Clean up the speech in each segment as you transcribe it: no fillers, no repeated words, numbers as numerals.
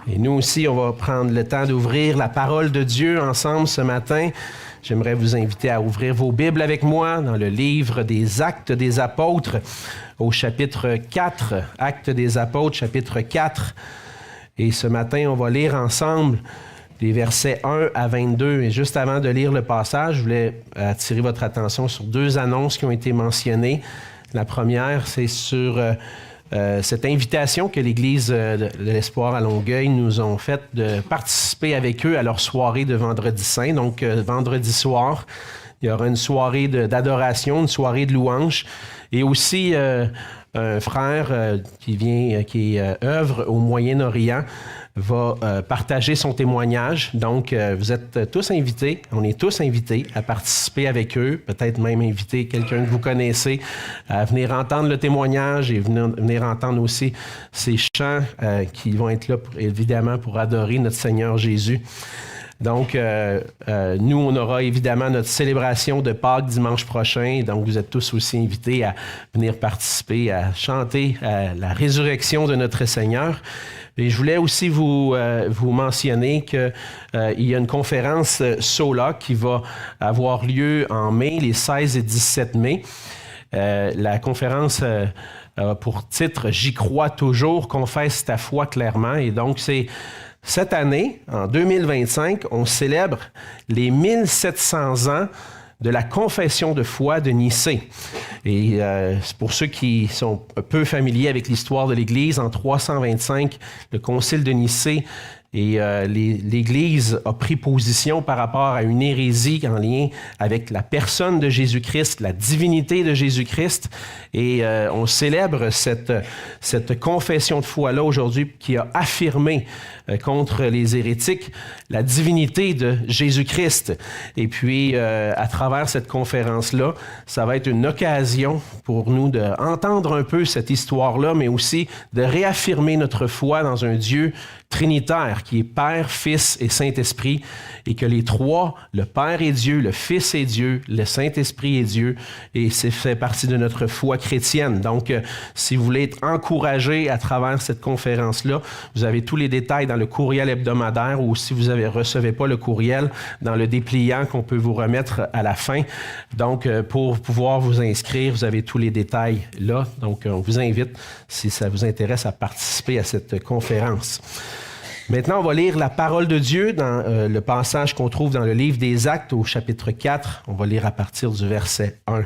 Et nous aussi, on va prendre le temps d'ouvrir la parole de Dieu ensemble ce matin. J'aimerais vous inviter à ouvrir vos Bibles avec moi dans le livre des Actes des Apôtres, au chapitre 4. Actes des Apôtres, chapitre 4. Et ce matin, on va lire ensemble les versets 1 à 22. Et juste avant de lire le passage, je voulais attirer votre attention sur deux annonces qui ont été mentionnées. La première, c'est sur cette invitation que l'Église de l'Espoir à Longueuil nous ont faite de participer avec eux à leur soirée de Vendredi Saint. Donc, vendredi soir, il y aura une soirée d'adoration, une soirée de louange. Et aussi, un frère qui œuvre au Moyen-Orient va partager son témoignage. Donc, vous êtes tous invités, on est tous invités à participer avec eux, peut-être même inviter quelqu'un que vous connaissez à venir entendre le témoignage et venir entendre aussi ces chants qui vont être là, évidemment, pour adorer notre Seigneur Jésus. Donc, nous, on aura évidemment notre célébration de Pâques dimanche prochain. Donc, vous êtes tous aussi invités à venir participer, à chanter la résurrection de notre Seigneur. Et je voulais aussi vous mentionner qu'il y a une conférence SOLA qui va avoir lieu en mai, les 16 et 17 mai. La conférence a pour titre « J'y crois toujours, confesse ta foi clairement ». Et donc, c'est cette année, en 2025, on célèbre les 1700 ans de la confession de foi de Nicée. Et pour ceux qui sont peu familiers avec l'histoire de l'Église, en 325, le concile de Nicée et l'Église a pris position par rapport à une hérésie en lien avec la personne de Jésus-Christ, la divinité de Jésus-Christ. Et on célèbre cette confession de foi-là aujourd'hui qui a affirmé contre les hérétiques la divinité de Jésus-Christ. Et puis, à travers cette conférence-là, ça va être une occasion pour nous d'entendre un peu cette histoire-là, mais aussi de réaffirmer notre foi dans un Dieu trinitaire qui est Père, Fils et Saint-Esprit, et que les trois, le Père est Dieu, le Fils est Dieu, le Saint-Esprit est Dieu, et c'est fait partie de notre foi chrétienne. Donc, si vous voulez être encouragé à travers cette conférence-là, vous avez tous les détails dans le courriel hebdomadaire, ou si vous ne recevez pas le courriel, dans le dépliant qu'on peut vous remettre à la fin. Donc, pour pouvoir vous inscrire, vous avez tous les détails là. Donc, on vous invite, si ça vous intéresse, à participer à cette conférence. Maintenant, on va lire la parole de Dieu dans le passage qu'on trouve dans le livre des Actes au chapitre 4. On va lire à partir du verset 1.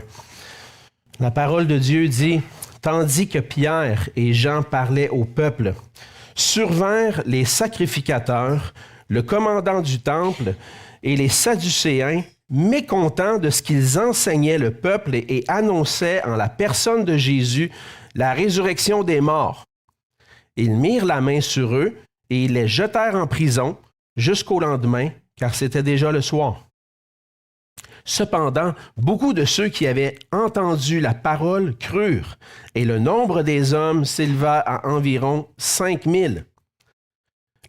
La parole de Dieu dit « Tandis que Pierre et Jean parlaient au peuple, survinrent les sacrificateurs, le commandant du temple et les Sadducéens, mécontents de ce qu'ils enseignaient le peuple et annonçaient en la personne de Jésus la résurrection des morts. Ils mirent la main sur eux et ils les jetèrent en prison jusqu'au lendemain, car c'était déjà le soir. Cependant, beaucoup de ceux qui avaient entendu la parole crurent, et le nombre des hommes s'éleva à environ 5000.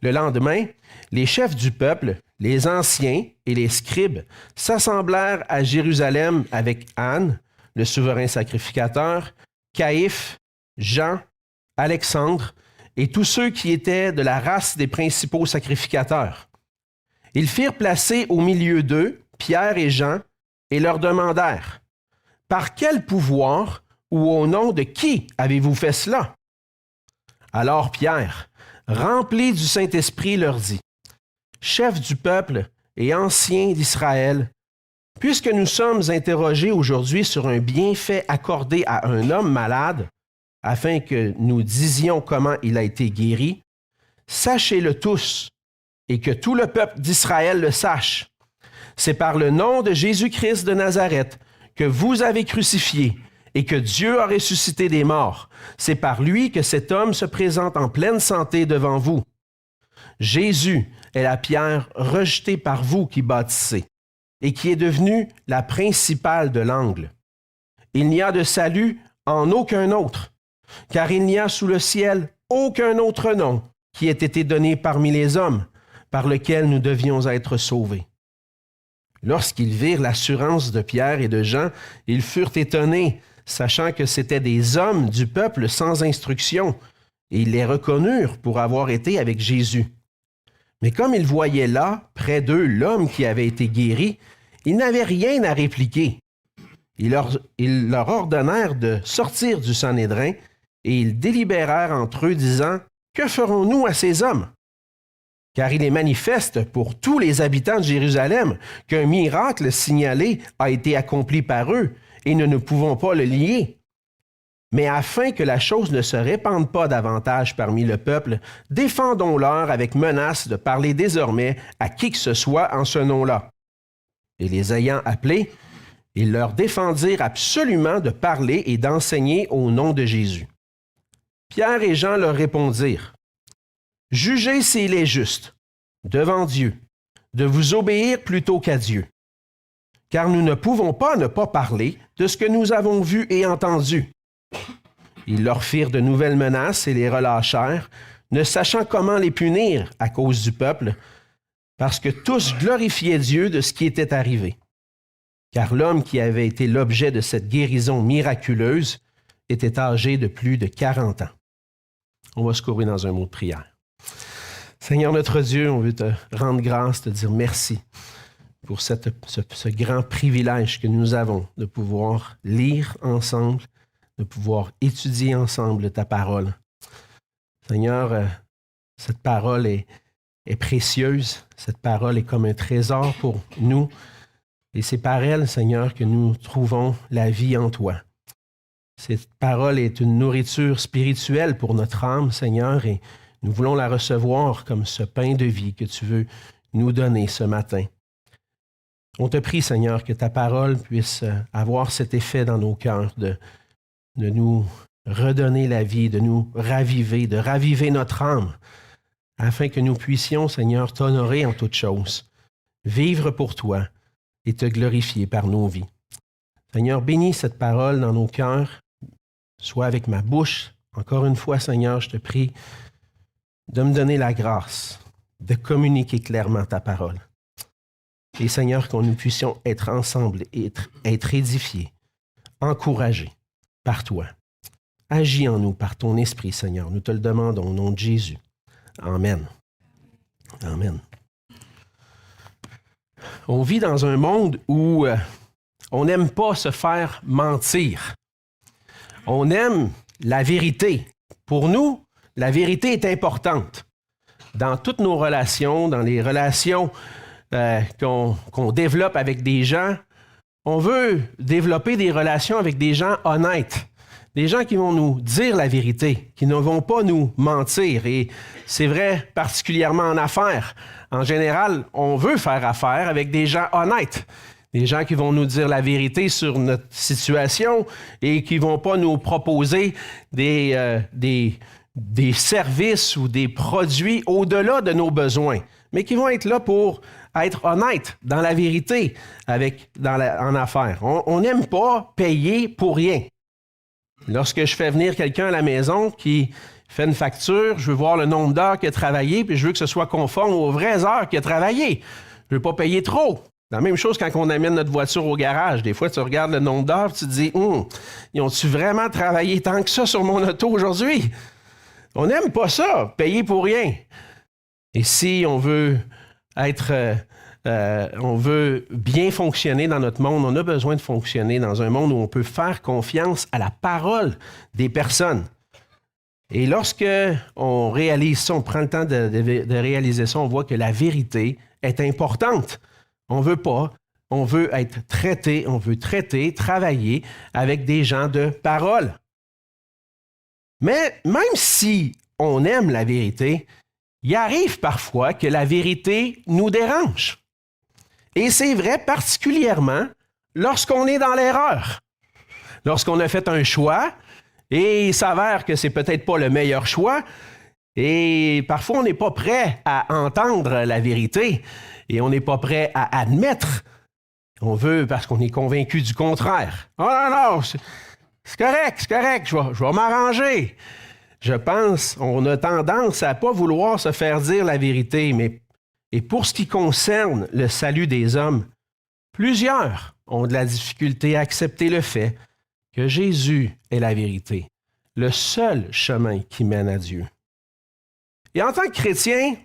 Le lendemain, les chefs du peuple, les anciens et les scribes s'assemblèrent à Jérusalem avec Anne, le souverain sacrificateur, Caïphe, Jean, Alexandre, et tous ceux qui étaient de la race des principaux sacrificateurs. Ils firent placer au milieu d'eux Pierre et Jean et leur demandèrent « Par quel pouvoir ou au nom de qui avez-vous fait cela? » Alors Pierre, rempli du Saint-Esprit, leur dit « Chefs du peuple et anciens d'Israël, puisque nous sommes interrogés aujourd'hui sur un bienfait accordé à un homme malade, afin que nous disions comment il a été guéri, sachez-le tous, et que tout le peuple d'Israël le sache. C'est par le nom de Jésus-Christ de Nazareth que vous avez crucifié et que Dieu a ressuscité des morts. C'est par lui que cet homme se présente en pleine santé devant vous. Jésus est la pierre rejetée par vous qui bâtissez et qui est devenue la principale de l'angle. Il n'y a de salut en aucun autre, car il n'y a sous le ciel aucun autre nom qui ait été donné parmi les hommes par lequel nous devions être sauvés. Lorsqu'ils virent l'assurance de Pierre et de Jean, ils furent étonnés, sachant que c'étaient des hommes du peuple sans instruction, et ils les reconnurent pour avoir été avec Jésus. Mais comme ils voyaient là, près d'eux, l'homme qui avait été guéri, ils n'avaient rien à répliquer. Ils leur ordonnèrent de sortir du Sanhédrin et ils délibérèrent entre eux, disant « Que ferons-nous à ces hommes? Car il est manifeste pour tous les habitants de Jérusalem qu'un miracle signalé a été accompli par eux et nous ne pouvons pas le nier. Mais afin que la chose ne se répande pas davantage parmi le peuple, défendons-leur avec menace de parler désormais à qui que ce soit en ce nom-là. » Et les ayant appelés, ils leur défendirent absolument de parler et d'enseigner au nom de Jésus. Pierre et Jean leur répondirent, « Jugez s'il est juste, devant Dieu, de vous obéir plutôt qu'à Dieu. Car nous ne pouvons pas ne pas parler de ce que nous avons vu et entendu. » Ils leur firent de nouvelles menaces et les relâchèrent, ne sachant comment les punir à cause du peuple, parce que tous glorifiaient Dieu de ce qui était arrivé. Car l'homme qui avait été l'objet de cette guérison miraculeuse était âgé de plus de 40 ans. On va se couvrir dans un mot de prière. Seigneur notre Dieu, on veut te rendre grâce, te dire merci pour ce grand privilège que nous avons de pouvoir lire ensemble, de pouvoir étudier ensemble ta parole. Seigneur, cette parole est précieuse, cette parole est comme un trésor pour nous, et c'est par elle, Seigneur, que nous trouvons la vie en toi. Cette parole est une nourriture spirituelle pour notre âme, Seigneur, et nous voulons la recevoir comme ce pain de vie que tu veux nous donner ce matin. On te prie, Seigneur, que ta parole puisse avoir cet effet dans nos cœurs de nous redonner la vie, de nous raviver, de raviver notre âme, afin que nous puissions, Seigneur, t'honorer en toutes choses, vivre pour toi et te glorifier par nos vies. Seigneur, bénis cette parole dans nos cœurs, soit avec ma bouche. Encore une fois, Seigneur, je te prie de me donner la grâce de communiquer clairement ta parole. Et Seigneur, que nous puissions être ensemble et être édifiés, encouragés par toi. Agis en nous par ton esprit, Seigneur. Nous te le demandons au nom de Jésus. Amen. Amen. On vit dans un monde où on n'aime pas se faire mentir. On aime la vérité. Pour nous, la vérité est importante. Dans toutes nos relations, dans les relations qu'on développe avec des gens, on veut développer des relations avec des gens honnêtes, des gens qui vont nous dire la vérité, qui ne vont pas nous mentir. Et c'est vrai particulièrement en affaires. En général, on veut faire affaire avec des gens honnêtes, des gens qui vont nous dire la vérité sur notre situation et qui ne vont pas nous proposer des services ou des produits au-delà de nos besoins, mais qui vont être là pour être honnêtes dans la vérité en affaires. On n'aime pas payer pour rien. Lorsque je fais venir quelqu'un à la maison qui fait une facture, je veux voir le nombre d'heures qu'il a travaillé, puis je veux que ce soit conforme aux vraies heures qu'il a travaillé. Je ne veux pas payer trop. La même chose quand on amène notre voiture au garage. Des fois, tu regardes le nombre d'heures, tu te dis « Ils ont-tu vraiment travaillé tant que ça sur mon auto aujourd'hui? » On n'aime pas ça, payer pour rien. Et si on veut on veut bien fonctionner dans notre monde, on a besoin de fonctionner dans un monde où on peut faire confiance à la parole des personnes. Et lorsque on réalise ça, on prend le temps de réaliser ça, on voit que la vérité est importante. On veut être traité, on veut travailler avec des gens de parole. Mais même si on aime la vérité, il arrive parfois que la vérité nous dérange. Et c'est vrai particulièrement lorsqu'on est dans l'erreur. Lorsqu'on a fait un choix et il s'avère que c'est peut-être pas le meilleur choix et parfois on n'est pas prêt à entendre la vérité et on n'est pas prêt à admettre. On veut parce qu'on est convaincu du contraire. « Oh non, c'est correct, je vais m'arranger. » Je pense, on a tendance à ne pas vouloir se faire dire la vérité, et pour ce qui concerne le salut des hommes, plusieurs ont de la difficulté à accepter le fait que Jésus est la vérité, le seul chemin qui mène à Dieu. Et en tant que chrétien,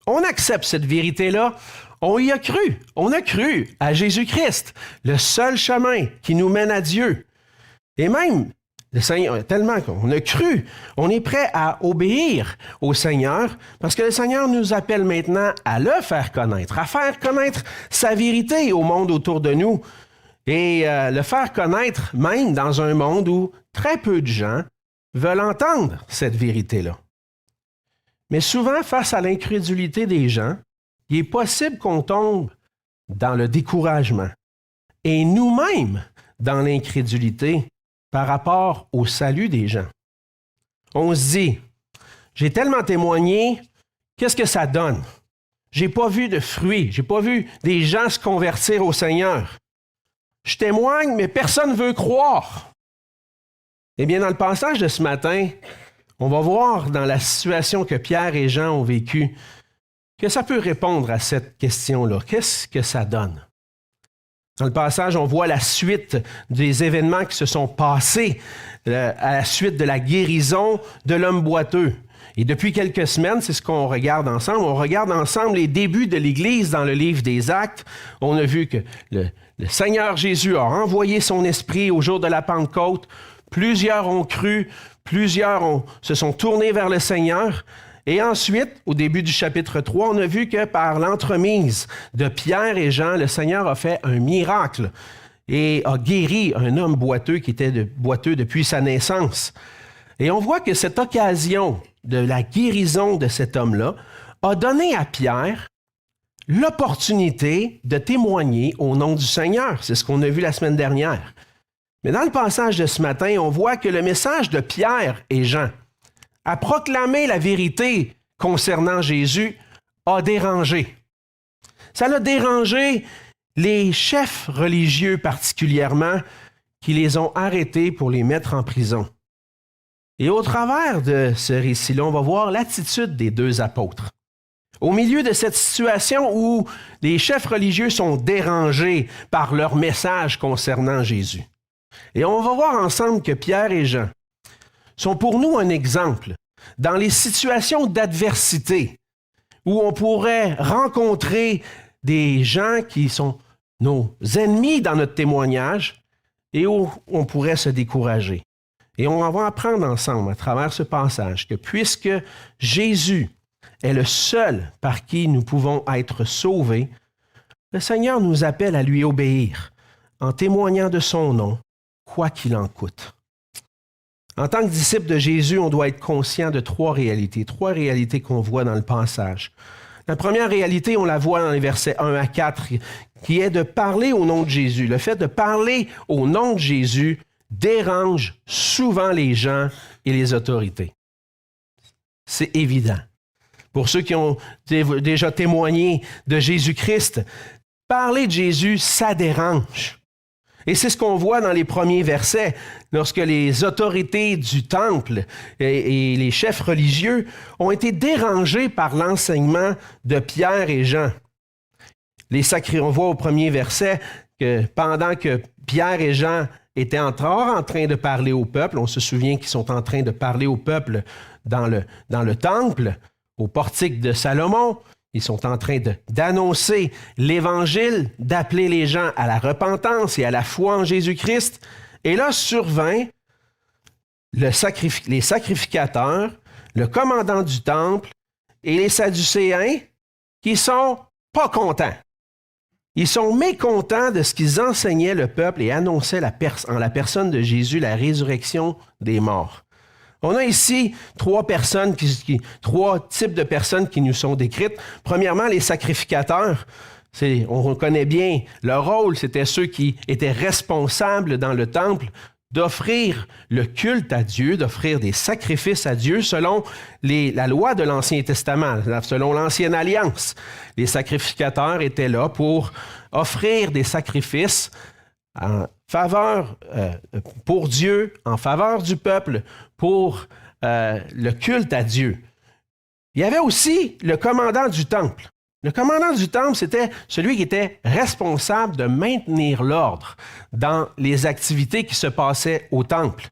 On accepte cette vérité-là. On y a cru. On a cru à Jésus-Christ, le seul chemin qui nous mène à Dieu. Et même, le Seigneur, tellement qu'on a cru, on est prêt à obéir au Seigneur parce que le Seigneur nous appelle maintenant à le faire connaître, à faire connaître sa vérité au monde autour de nous et le faire connaître même dans un monde où très peu de gens veulent entendre cette vérité-là. Mais souvent, face à l'incrédulité des gens, il est possible qu'on tombe dans le découragement et nous-mêmes dans l'incrédulité par rapport au salut des gens. On se dit, j'ai tellement témoigné, qu'est-ce que ça donne? J'ai pas vu de fruits, j'ai pas vu des gens se convertir au Seigneur. Je témoigne, mais personne ne veut croire. Eh bien, dans le passage de ce matin, on va voir dans la situation que Pierre et Jean ont vécue, que ça peut répondre à cette question-là. Qu'est-ce que ça donne? Dans le passage, on voit la suite des événements qui se sont passés à la suite de la guérison de l'homme boiteux. Et depuis quelques semaines, c'est ce qu'on regarde ensemble. On regarde ensemble les débuts de l'Église dans le livre des Actes. On a vu que le Seigneur Jésus a envoyé son esprit au jour de la Pentecôte. Plusieurs ont cru, plusieurs se sont tournés vers le Seigneur. Et ensuite, au début du chapitre 3, on a vu que par l'entremise de Pierre et Jean, le Seigneur a fait un miracle et a guéri un homme boiteux qui était boiteux depuis sa naissance. Et on voit que cette occasion de la guérison de cet homme-là a donné à Pierre l'opportunité de témoigner au nom du Seigneur. C'est ce qu'on a vu la semaine dernière. Mais dans le passage de ce matin, on voit que le message de Pierre et Jean à proclamer la vérité concernant Jésus a dérangé. Ça a dérangé les chefs religieux particulièrement qui les ont arrêtés pour les mettre en prison. Et au travers de ce récit-là, on va voir l'attitude des deux apôtres. Au milieu de cette situation où les chefs religieux sont dérangés par leur message concernant Jésus. Et on va voir ensemble que Pierre et Jean sont pour nous un exemple dans les situations d'adversité où on pourrait rencontrer des gens qui sont nos ennemis dans notre témoignage et où on pourrait se décourager. Et on va apprendre ensemble à travers ce passage que puisque Jésus est le seul par qui nous pouvons être sauvés, le Seigneur nous appelle à lui obéir en témoignant de son nom, quoi qu'il en coûte. En tant que disciple de Jésus, on doit être conscient de trois réalités qu'on voit dans le passage. La première réalité, on la voit dans les versets 1 à 4, qui est de parler au nom de Jésus. Le fait de parler au nom de Jésus dérange souvent les gens et les autorités. C'est évident. Pour ceux qui ont déjà témoigné de Jésus-Christ, parler de Jésus, ça dérange. Et c'est ce qu'on voit dans les premiers versets, lorsque les autorités du temple et les chefs religieux ont été dérangés par l'enseignement de Pierre et Jean. On voit au premier verset que pendant que Pierre et Jean étaient encore en train de parler au peuple, on se souvient qu'ils sont en train de parler au peuple dans le temple, au portique de Salomon. Ils sont en train d'annoncer l'Évangile, d'appeler les gens à la repentance et à la foi en Jésus-Christ. Et là survint les sacrificateurs, le commandant du temple et les Sadducéens qui sont pas contents. Ils sont mécontents de ce qu'ils enseignaient le peuple et annonçaient en la personne de Jésus la résurrection des morts. On a ici trois types de personnes qui nous sont décrites. Premièrement, les sacrificateurs. On reconnaît bien leur rôle. C'était ceux qui étaient responsables dans le temple d'offrir le culte à Dieu, d'offrir des sacrifices à Dieu selon la loi de l'Ancien Testament, selon l'Ancienne Alliance. Les sacrificateurs étaient là pour offrir des sacrifices en faveur pour Dieu, en faveur du peuple, pour le culte à Dieu. Il y avait aussi le commandant du temple. Le commandant du temple, c'était celui qui était responsable de maintenir l'ordre dans les activités qui se passaient au temple.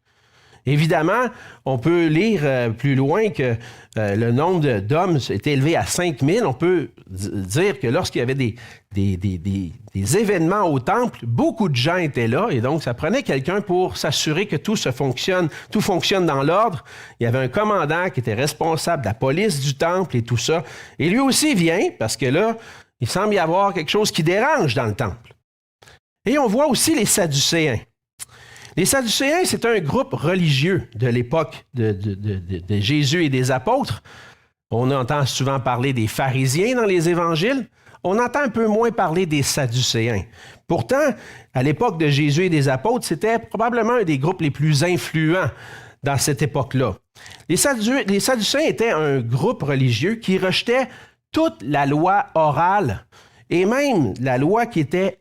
Évidemment, on peut lire plus loin que le nombre d'hommes est élevé à 5000. On peut dire que lorsqu'il y avait des événements au temple, beaucoup de gens étaient là et donc ça prenait quelqu'un pour s'assurer que tout fonctionne dans l'ordre. Il y avait un commandant qui était responsable de la police du temple et tout ça. Et lui aussi vient parce que là, il semble y avoir quelque chose qui dérange dans le temple. Et on voit aussi les Sadducéens. Les Sadducéens, c'est un groupe religieux de l'époque de Jésus et des apôtres. On entend souvent parler des pharisiens dans les évangiles. On entend un peu moins parler des Sadducéens. Pourtant, à l'époque de Jésus et des apôtres, c'était probablement un des groupes les plus influents dans cette époque-là. Les Sadducéens étaient un groupe religieux qui rejetait toute la loi orale et même la loi qui était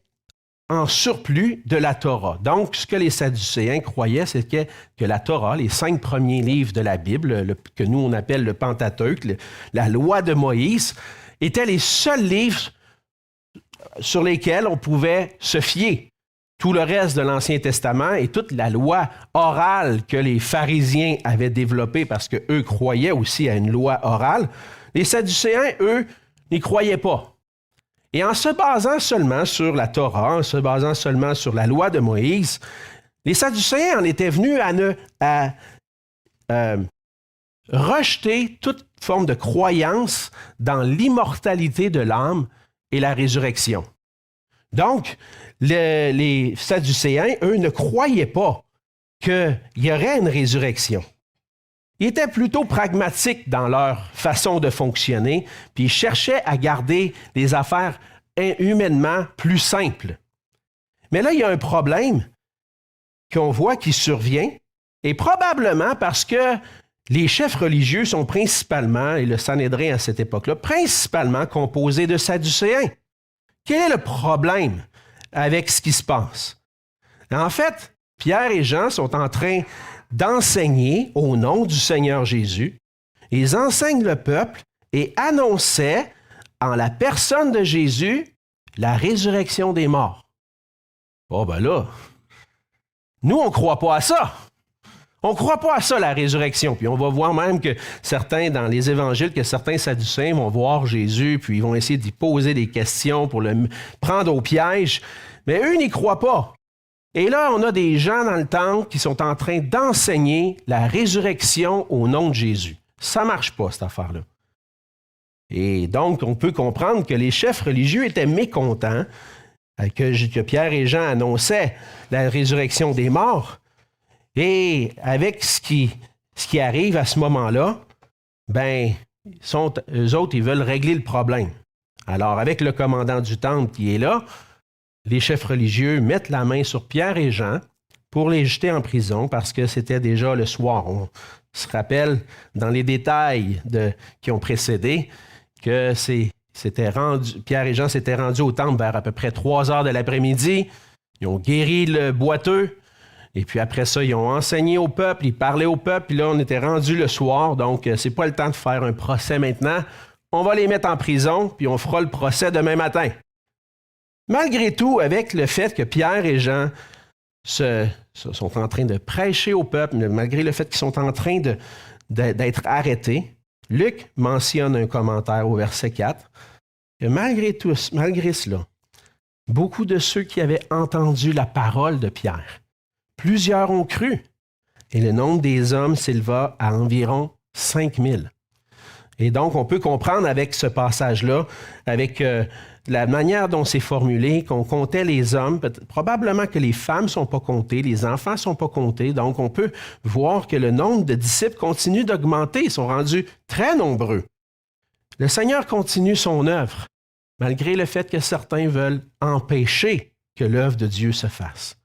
en surplus de la Torah. Donc, ce que les Sadducéens croyaient, c'était que la Torah, les 5 premiers livres de la Bible, que nous on appelle le Pentateuque, la loi de Moïse, étaient les seuls livres sur lesquels on pouvait se fier. Tout le reste de l'Ancien Testament et toute la loi orale que les pharisiens avaient développée parce qu'eux croyaient aussi à une loi orale, les Sadducéens, eux, n'y croyaient pas. Et en se basant seulement sur la Torah, en se basant seulement sur la loi de Moïse, les Sadducéens en étaient venus à rejeter toute forme de croyance dans l'immortalité de l'âme et la résurrection. Donc, les Sadducéens, eux, ne croyaient pas qu'il y aurait une résurrection. Ils étaient plutôt pragmatiques dans leur façon de fonctionner, puis ils cherchaient à garder les affaires humainement plus simples. Mais là, il y a un problème qu'on voit qui survient, et probablement parce que les chefs religieux sont principalement, et le Sanhédrin à cette époque-là, principalement composés de Sadducéens. Quel est le problème avec ce qui se passe? En fait, Pierre et Jean sont en train d'enseigner au nom du Seigneur Jésus. Ils enseignent le peuple et annonçaient en la personne de Jésus la résurrection des morts. Oh ben là, nous on ne croit pas à ça. On ne croit pas à ça, la résurrection. Puis on va voir même que certains, dans les évangiles, que certains Sadducéens vont voir Jésus, puis ils vont essayer d'y poser des questions pour le prendre au piège. Mais eux n'y croient pas. Et là, on a des gens dans le temple qui sont en train d'enseigner la résurrection au nom de Jésus. Ça ne marche pas, cette affaire-là. Et donc, on peut comprendre que les chefs religieux étaient mécontents que Pierre et Jean annonçaient la résurrection des morts. Et avec ce qui arrive à ce moment-là, ben, eux autres, ils veulent régler le problème. Alors, avec le commandant du temple qui est là, les chefs religieux mettent la main sur Pierre et Jean pour les jeter en prison parce que c'était déjà le soir. On se rappelle dans les détails qui ont précédé que Pierre et Jean s'étaient rendus au temple vers à peu près 3 heures de l'après-midi. Ils ont guéri le boiteux. Et puis après ça, ils ont enseigné au peuple, ils parlaient au peuple. Puis là, on était rendu le soir. Donc, c'est pas le temps de faire un procès maintenant. On va les mettre en prison, puis on fera le procès demain matin. Malgré tout, avec le fait que Pierre et Jean sont en train de prêcher au peuple, malgré le fait qu'ils sont en train d'être arrêtés, Luc mentionne un commentaire au verset 4, que malgré cela, beaucoup de ceux qui avaient entendu la parole de Pierre, plusieurs ont cru, et le nombre des hommes s'éleva à environ 5000. Et donc, on peut comprendre avec ce passage-là, avec la manière dont c'est formulé, qu'on comptait les hommes, probablement que les femmes ne sont pas comptées, les enfants ne sont pas comptés. Donc, on peut voir que le nombre de disciples continue d'augmenter. Ils sont rendus très nombreux. Le Seigneur continue son œuvre, malgré le fait que certains veulent empêcher que l'œuvre de Dieu se fasse.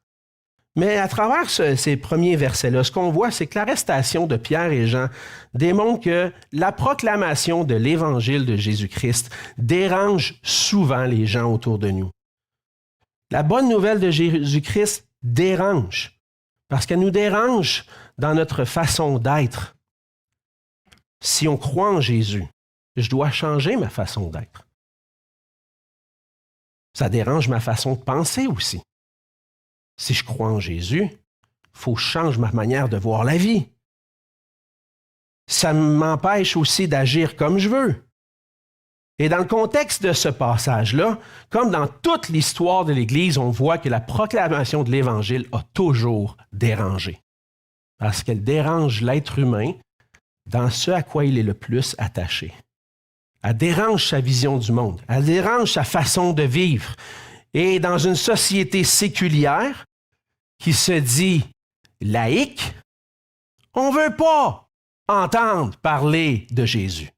Mais à travers ces premiers versets-là, ce qu'on voit, c'est que l'arrestation de Pierre et Jean démontre que la proclamation de l'Évangile de Jésus-Christ dérange souvent les gens autour de nous. La bonne nouvelle de Jésus-Christ dérange, parce qu'elle nous dérange dans notre façon d'être. Si on croit en Jésus, je dois changer ma façon d'être. Ça dérange ma façon de penser aussi. Si je crois en Jésus, Il faut que je change ma manière de voir la vie. Ça m'empêche aussi d'agir comme je veux. Et dans le contexte de ce passage-là, comme dans toute l'histoire de l'Église, on voit que la proclamation de l'Évangile a toujours dérangé. Parce qu'elle dérange l'être humain dans ce à quoi il est le plus attaché. Elle dérange sa vision du monde. Elle dérange sa façon de vivre. Et dans une société séculière qui se dit laïque, on ne veut pas entendre parler de Jésus.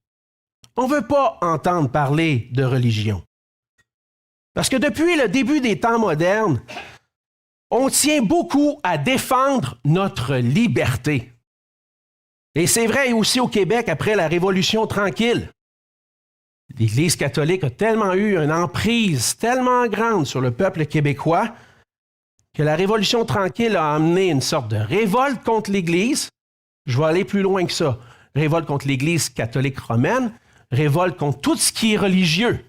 On ne veut pas entendre parler de religion. Parce que depuis le début des temps modernes, on tient beaucoup à défendre notre liberté. Et c'est vrai aussi au Québec après la Révolution tranquille. L'Église catholique a tellement eu une emprise tellement grande sur le peuple québécois que la Révolution tranquille a amené une sorte de révolte contre l'Église. Je vais aller plus loin que ça. Révolte contre l'Église catholique romaine, révolte contre tout ce qui est religieux.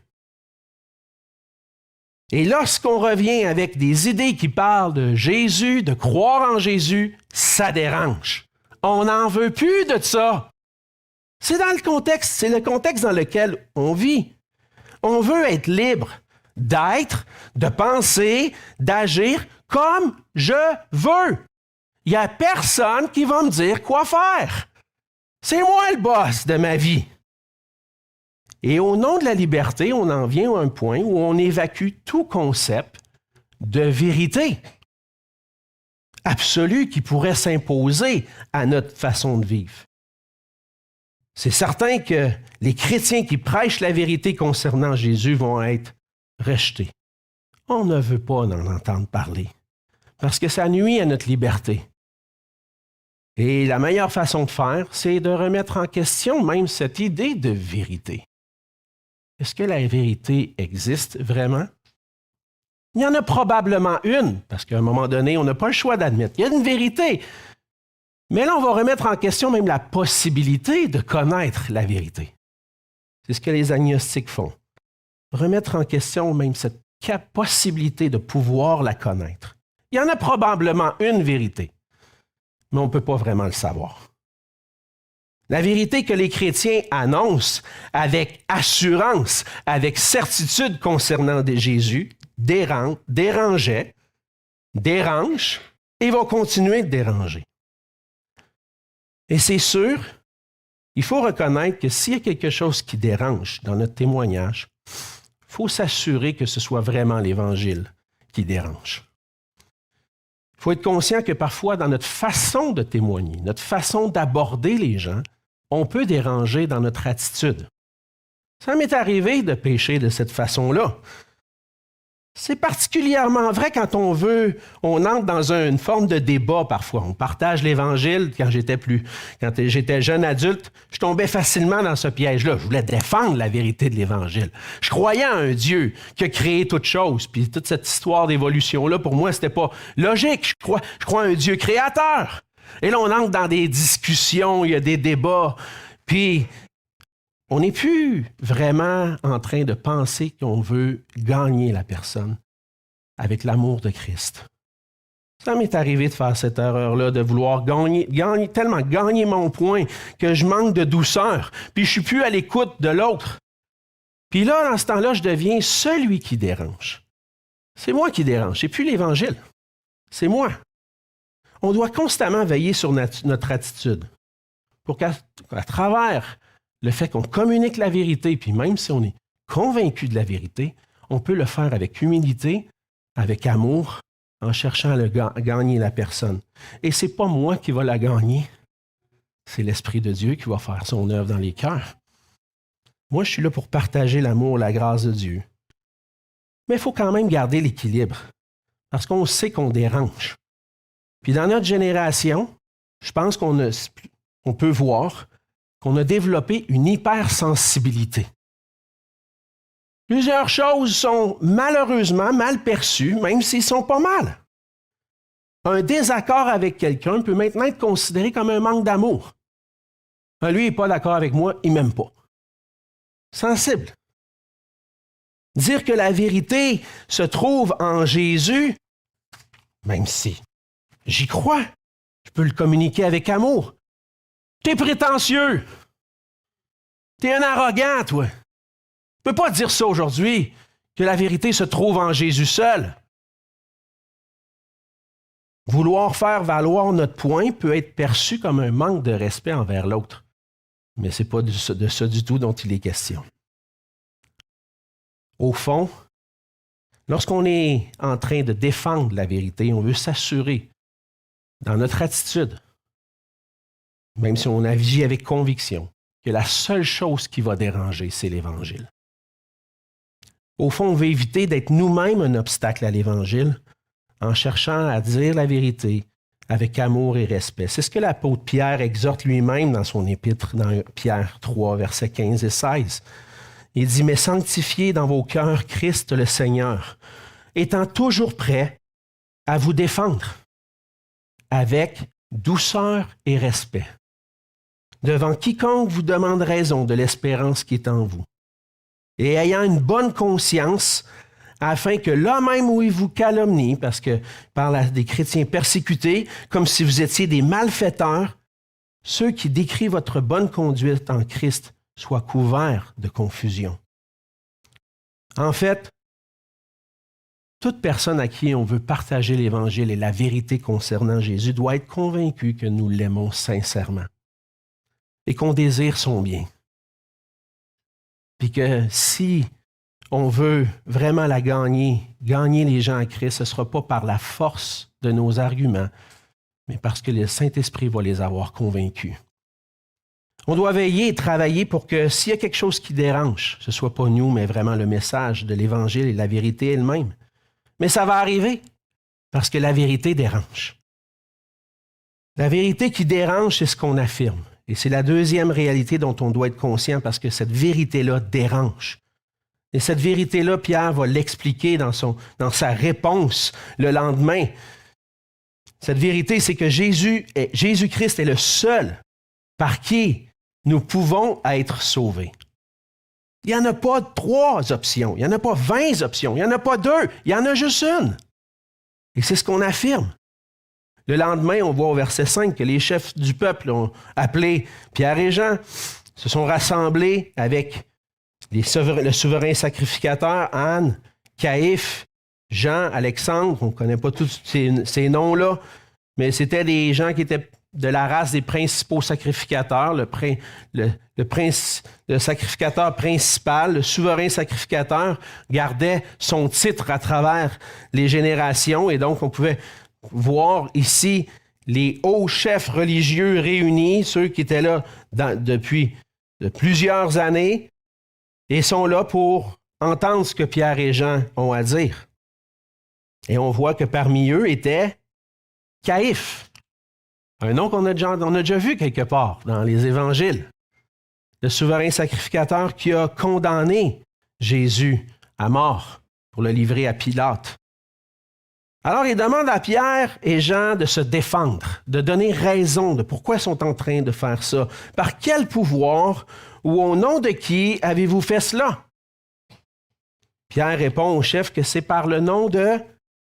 Et lorsqu'on revient avec des idées qui parlent de Jésus, de croire en Jésus, ça dérange. On n'en veut plus de ça. C'est le contexte dans lequel on vit. On veut être libre d'être, de penser, d'agir comme je veux. Il n'y a personne qui va me dire quoi faire. C'est moi le boss de ma vie. Et au nom de la liberté, on en vient à un point où on évacue tout concept de vérité absolue qui pourrait s'imposer à notre façon de vivre. C'est certain que les chrétiens qui prêchent la vérité concernant Jésus vont être rejetés. On ne veut pas en entendre parler parce que ça nuit à notre liberté. Et la meilleure façon de faire, c'est de remettre en question même cette idée de vérité. Est-ce que la vérité existe vraiment? Il y en a probablement une, parce qu'à un moment donné, on n'a pas le choix d'admettre. Il y a une vérité. Mais là, on va remettre en question même la possibilité de connaître la vérité. C'est ce que les agnostiques font. Remettre en question même cette possibilité de pouvoir la connaître. Il y en a probablement une vérité, mais on ne peut pas vraiment le savoir. La vérité que les chrétiens annoncent avec assurance, avec certitude concernant Jésus, dérange et va continuer de déranger. Et c'est sûr, il faut reconnaître que s'il y a quelque chose qui dérange dans notre témoignage, il faut s'assurer que ce soit vraiment l'Évangile qui dérange. Il faut être conscient que parfois, dans notre façon de témoigner, notre façon d'aborder les gens, on peut déranger dans notre attitude. Ça m'est arrivé de pécher de cette façon-là. C'est particulièrement vrai quand on entre dans une forme de débat parfois. On partage l'Évangile. Quand j'étais jeune adulte, je tombais facilement dans ce piège-là. Je voulais défendre la vérité de l'Évangile. Je croyais en un Dieu qui a créé toutes choses. Puis toute cette histoire d'évolution-là, pour moi, c'était pas logique. Je crois en un Dieu créateur. Et là, on entre dans des discussions, il y a des débats. Puis, on n'est plus vraiment en train de penser qu'on veut gagner la personne avec l'amour de Christ. Ça m'est arrivé de faire cette erreur-là, de vouloir tellement gagner mon point que je manque de douceur, puis je ne suis plus à l'écoute de l'autre. Puis là, dans ce temps-là, je deviens celui qui dérange. C'est moi qui dérange, c'est plus l'Évangile. C'est moi. On doit constamment veiller sur notre attitude pour qu'à travers le fait qu'on communique la vérité, puis même si on est convaincu de la vérité, on peut le faire avec humilité, avec amour, en cherchant à gagner la personne. Et ce n'est pas moi qui va la gagner, c'est l'Esprit de Dieu qui va faire son œuvre dans les cœurs. Moi, je suis là pour partager l'amour, la grâce de Dieu. Mais il faut quand même garder l'équilibre, parce qu'on sait qu'on dérange. Puis dans notre génération, je pense qu'on peut voir qu'on a développé une hypersensibilité. Plusieurs choses sont malheureusement mal perçues, même s'ils sont pas mal. Un désaccord avec quelqu'un peut maintenant être considéré comme un manque d'amour. Lui, il n'est pas d'accord avec moi, il ne m'aime pas. Sensible. Dire que la vérité se trouve en Jésus, même si j'y crois, Je peux le communiquer avec amour. T'es prétentieux. T'es un arrogant, toi. Tu peux pas dire ça aujourd'hui, que la vérité se trouve en Jésus seul. Vouloir faire valoir notre point peut être perçu comme un manque de respect envers l'autre. Mais ce n'est pas de ça du tout dont il est question. Au fond, lorsqu'on est en train de défendre la vérité, on veut s'assurer, dans notre attitude, même si on agit avec conviction, que la seule chose qui va déranger, c'est l'Évangile. Au fond, on veut éviter d'être nous-mêmes un obstacle à l'Évangile en cherchant à dire la vérité avec amour et respect. C'est ce que l'apôtre Pierre exhorte lui-même dans son épître, dans Pierre 3, versets 15 et 16. Il dit « Mais sanctifiez dans vos cœurs Christ le Seigneur, étant toujours prêt à vous défendre avec douceur et respect, devant quiconque vous demande raison de l'espérance qui est en vous, et ayant une bonne conscience, afin que là même où il vous calomnie, parce que par des chrétiens persécutés, comme si vous étiez des malfaiteurs, ceux qui décrivent votre bonne conduite en Christ soient couverts de confusion. » En fait, toute personne à qui on veut partager l'Évangile et la vérité concernant Jésus doit être convaincue que nous l'aimons sincèrement et qu'on désire son bien. Puis que si on veut vraiment la gagner les gens à Christ, ce ne sera pas par la force de nos arguments, mais parce que le Saint-Esprit va les avoir convaincus. On doit veiller et travailler pour que s'il y a quelque chose qui dérange, ce ne soit pas nous, mais vraiment le message de l'Évangile et la vérité elle-même. Mais ça va arriver, parce que la vérité dérange. La vérité qui dérange, c'est ce qu'on affirme. Et c'est la deuxième réalité dont on doit être conscient, parce que cette vérité-là dérange. Et cette vérité-là, Pierre va l'expliquer dans sa réponse le lendemain. Cette vérité, c'est que Jésus-Christ est le seul par qui nous pouvons être sauvés. Il n'y en a pas 3 options, il n'y en a pas 20 options, il n'y en a pas 2, il y en a juste une. Et c'est ce qu'on affirme. Le lendemain, on voit au verset 5 que les chefs du peuple ont appelé Pierre et Jean, se sont rassemblés avec le souverain sacrificateur, Anne, Caïphe, Jean, Alexandre, on ne connaît pas tous ces noms-là, mais c'était des gens qui étaient de la race des principaux sacrificateurs, le sacrificateur principal, le souverain sacrificateur, gardait son titre à travers les générations, et donc on pouvait voir ici les hauts chefs religieux réunis, ceux qui étaient là depuis plusieurs années, et sont là pour entendre ce que Pierre et Jean ont à dire. Et on voit que parmi eux était Caïphe, un nom qu'on a déjà vu quelque part dans les évangiles. Le souverain sacrificateur qui a condamné Jésus à mort pour le livrer à Pilate. Alors il demande à Pierre et Jean de se défendre, de donner raison de pourquoi ils sont en train de faire ça. Par quel pouvoir ou au nom de qui avez-vous fait cela? Pierre répond au chef que c'est par le nom de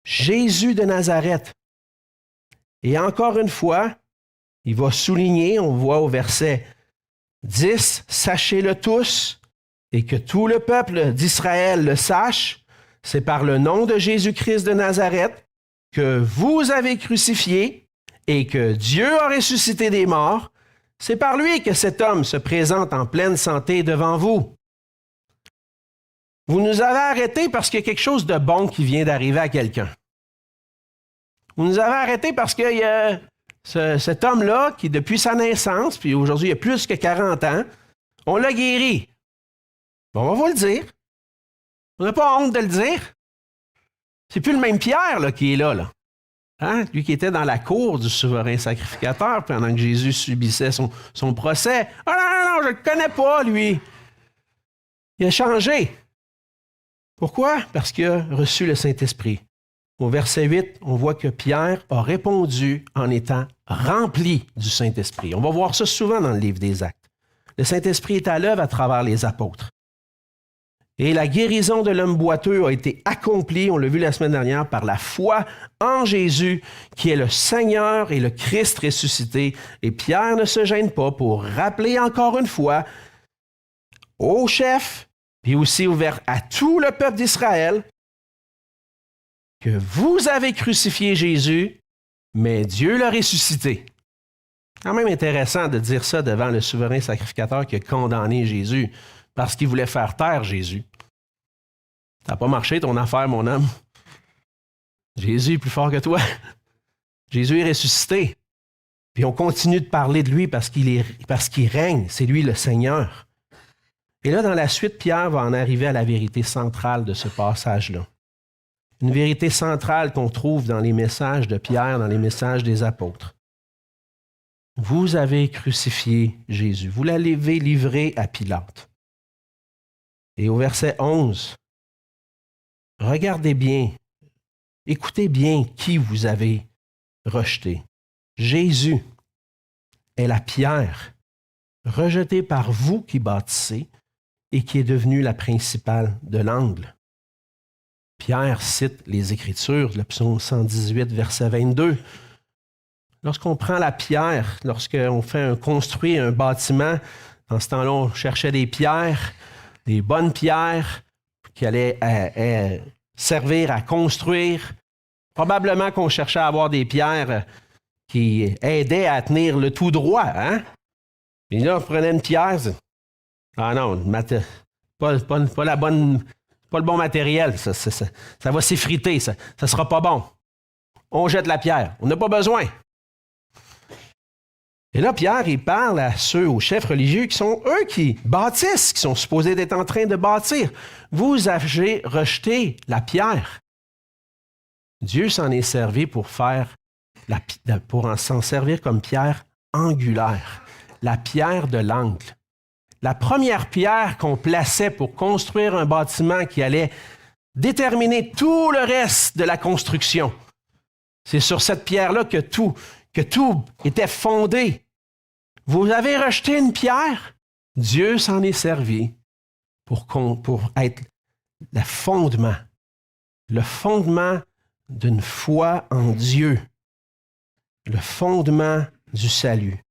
Jésus de Nazareth. Et encore une fois, il va souligner, on voit au verset 10, « Sachez-le tous, et que tout le peuple d'Israël le sache, c'est par le nom de Jésus-Christ de Nazareth que vous avez crucifié et que Dieu a ressuscité des morts. C'est par lui que cet homme se présente en pleine santé devant vous. Vous nous avez arrêtés parce qu'il y a quelque chose de bon qui vient d'arriver à quelqu'un. Vous nous avez arrêtés parce qu'il y a cet homme-là qui, depuis sa naissance, puis aujourd'hui il y a plus que 40 ans, on l'a guéri. Bon, on va vous le dire. On n'a pas honte de le dire. C'est plus le même Pierre là, qui est là. Hein? Lui qui était dans la cour du souverain sacrificateur pendant que Jésus subissait son procès. « Ah non, je ne le connais pas, lui. » Il a changé. Pourquoi? Parce qu'il a reçu le Saint-Esprit. Au verset 8, on voit que Pierre a répondu en étant rempli du Saint-Esprit. On va voir ça souvent dans le livre des Actes. Le Saint-Esprit est à l'œuvre à travers les apôtres. Et la guérison de l'homme boiteux a été accomplie, on l'a vu la semaine dernière, par la foi en Jésus, qui est le Seigneur et le Christ ressuscité. Et Pierre ne se gêne pas pour rappeler encore une fois au chef, puis aussi ouvert à tout le peuple d'Israël, que vous avez crucifié Jésus, mais Dieu l'a ressuscité. Quand même intéressant de dire ça devant le souverain sacrificateur qui a condamné Jésus parce qu'il voulait faire taire Jésus. Ça n'a pas marché ton affaire, mon homme. Jésus est plus fort que toi. Jésus est ressuscité. Puis on continue de parler de lui parce qu'il règne. C'est lui le Seigneur. Et là, dans la suite, Pierre va en arriver à la vérité centrale de ce passage-là. Une vérité centrale qu'on trouve dans les messages de Pierre, dans les messages des apôtres. Vous avez crucifié Jésus. Vous l'avez livré à Pilate. Et au verset 11, regardez bien, écoutez bien qui vous avez rejeté. Jésus est la pierre rejetée par vous qui bâtissez et qui est devenue la principale de l'angle. Pierre cite les Écritures, le psaume 118, verset 22. Lorsqu'on prend la pierre, lorsqu'on construit un bâtiment, dans ce temps-là, on cherchait des pierres, des bonnes pierres qui allaient servir à construire. Probablement qu'on cherchait à avoir des pierres qui aidaient à tenir le tout droit. Hein? Et là, on prenait une pierre. Ah non, pas le bon matériel. Ça va s'effriter. Ça ne sera pas bon. On jette la pierre. On n'a pas besoin. Et là, Pierre, il parle à ceux, aux chefs religieux qui sont eux qui bâtissent, qui sont supposés d'être en train de bâtir. Vous avez rejeté la pierre. Dieu s'en est servi pour s'en servir comme pierre angulaire, la pierre de l'angle. La première pierre qu'on plaçait pour construire un bâtiment qui allait déterminer tout le reste de la construction. C'est sur cette pierre-là que tout était fondé. Vous avez rejeté une pierre, Dieu s'en est servi pour être le fondement d'une foi en Dieu, le fondement du salut.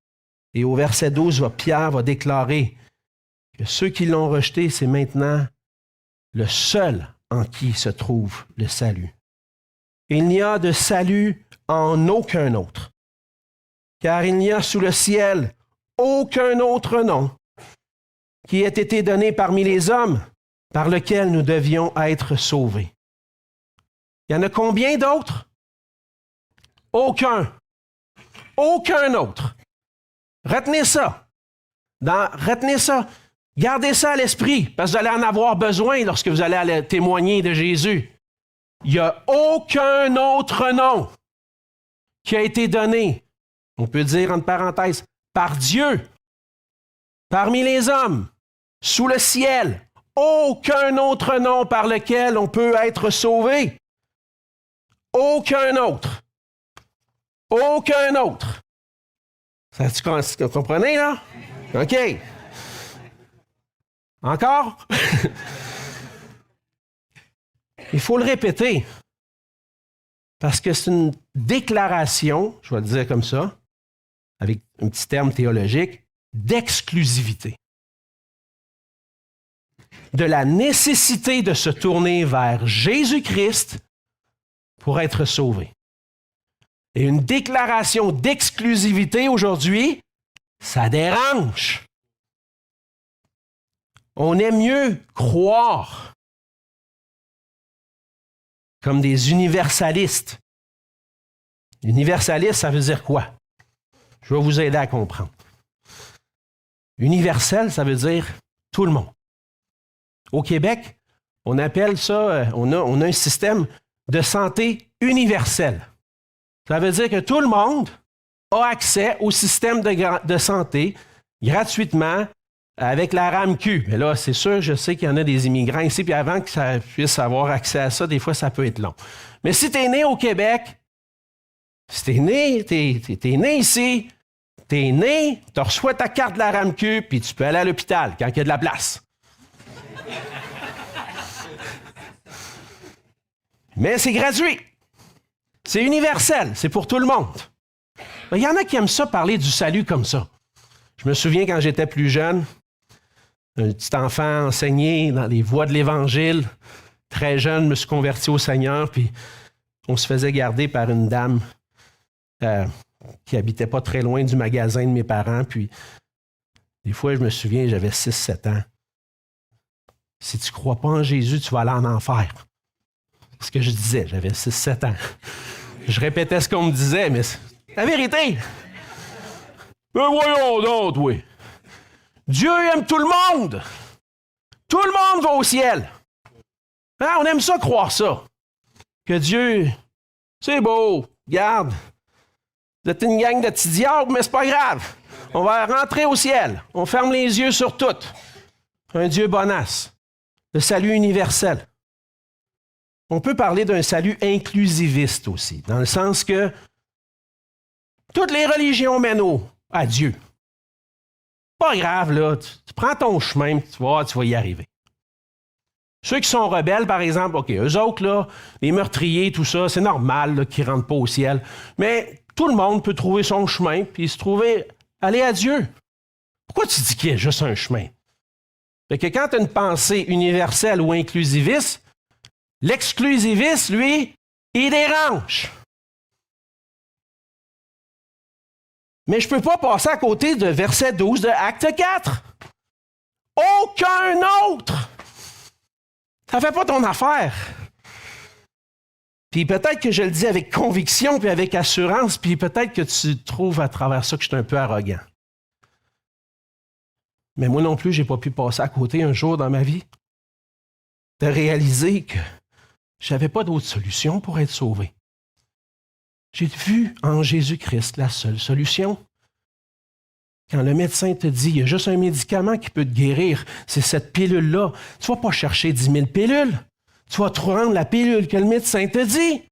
Et au verset 12, Pierre va déclarer que ceux qui l'ont rejeté, c'est maintenant le seul en qui se trouve le salut. Il n'y a de salut en aucun autre, car il n'y a sous le ciel aucun autre nom qui ait été donné parmi les hommes par lequel nous devions être sauvés. Il y en a combien d'autres? Aucun. Aucun autre. Retenez ça. Retenez ça. Gardez ça à l'esprit, parce que vous allez en avoir besoin lorsque vous allez aller témoigner de Jésus. Il n'y a aucun autre nom qui a été donné, on peut dire entre parenthèses, par Dieu, parmi les hommes, sous le ciel. Aucun autre nom par lequel on peut être sauvé. Aucun autre. Aucun autre. Vous comprenez, là? OK. Encore? Il faut le répéter. Parce que c'est une déclaration, je vais le dire comme ça, avec un petit terme théologique, d'exclusivité. De la nécessité de se tourner vers Jésus-Christ pour être sauvé. Et une déclaration d'exclusivité aujourd'hui, ça dérange. On aime mieux croire comme des universalistes. Universaliste, ça veut dire quoi? Je vais vous aider à comprendre. Universel, ça veut dire tout le monde. Au Québec, on appelle ça, on a un système de santé universel. Ça veut dire que tout le monde a accès au système de santé gratuitement avec la RAMQ. Mais là, c'est sûr, je sais qu'il y en a des immigrants ici, puis avant que ça puisse avoir accès à ça, des fois, ça peut être long. Mais si tu es né au Québec, si tu es né ici, tu es né, tu reçois ta carte de la RAMQ, puis tu peux aller à l'hôpital quand il y a de la place. Mais c'est gratuit. C'est universel. C'est pour tout le monde. Il y en a qui aiment ça, parler du salut comme ça. Je me souviens quand j'étais plus jeune, un petit enfant enseigné dans les voies de l'Évangile, très jeune, je me suis converti au Seigneur, puis on se faisait garder par une dame qui habitait pas très loin du magasin de mes parents, puis des fois, je me souviens, j'avais 6-7 ans. Si tu ne crois pas en Jésus, tu vas aller en enfer. C'est ce que je disais, j'avais 6-7 ans. Je répétais ce qu'on me disait, mais c'est la vérité. Mais voyons donc, oui. Dieu aime tout le monde. Tout le monde va au ciel. Hein, on aime ça, croire ça. Que Dieu, c'est beau, regarde. Vous êtes une gang de petits diables, mais c'est pas grave. On va rentrer au ciel. On ferme les yeux sur tout. Un Dieu bonasse. Le salut universel. On peut parler d'un salut inclusiviste aussi, dans le sens que toutes les religions mènent à Dieu. Pas grave, là. Tu prends ton chemin, tu vas y arriver. Ceux qui sont rebelles, par exemple, OK, eux autres, là, les meurtriers, tout ça, c'est normal là, qu'ils ne rentrent pas au ciel. Mais tout le monde peut trouver son chemin puis se trouver aller à Dieu. Pourquoi tu dis qu'il y a juste un chemin? Fait que quand tu as une pensée universelle ou inclusiviste, l'exclusiviste, lui, il dérange. Mais je ne peux pas passer à côté de verset 12 de Acte 4. Aucun autre. Ça ne fait pas ton affaire. Puis peut-être que je le dis avec conviction puis avec assurance, puis peut-être que tu trouves à travers ça que je suis un peu arrogant. Mais moi non plus, je n'ai pas pu passer à côté un jour dans ma vie de réaliser que je n'avais pas d'autre solution pour être sauvé. J'ai vu en Jésus-Christ la seule solution. Quand le médecin te dit il y a juste un médicament qui peut te guérir, c'est cette pilule-là. Tu ne vas pas chercher 10 000 pilules. Tu vas te rendre la pilule que le médecin te dit.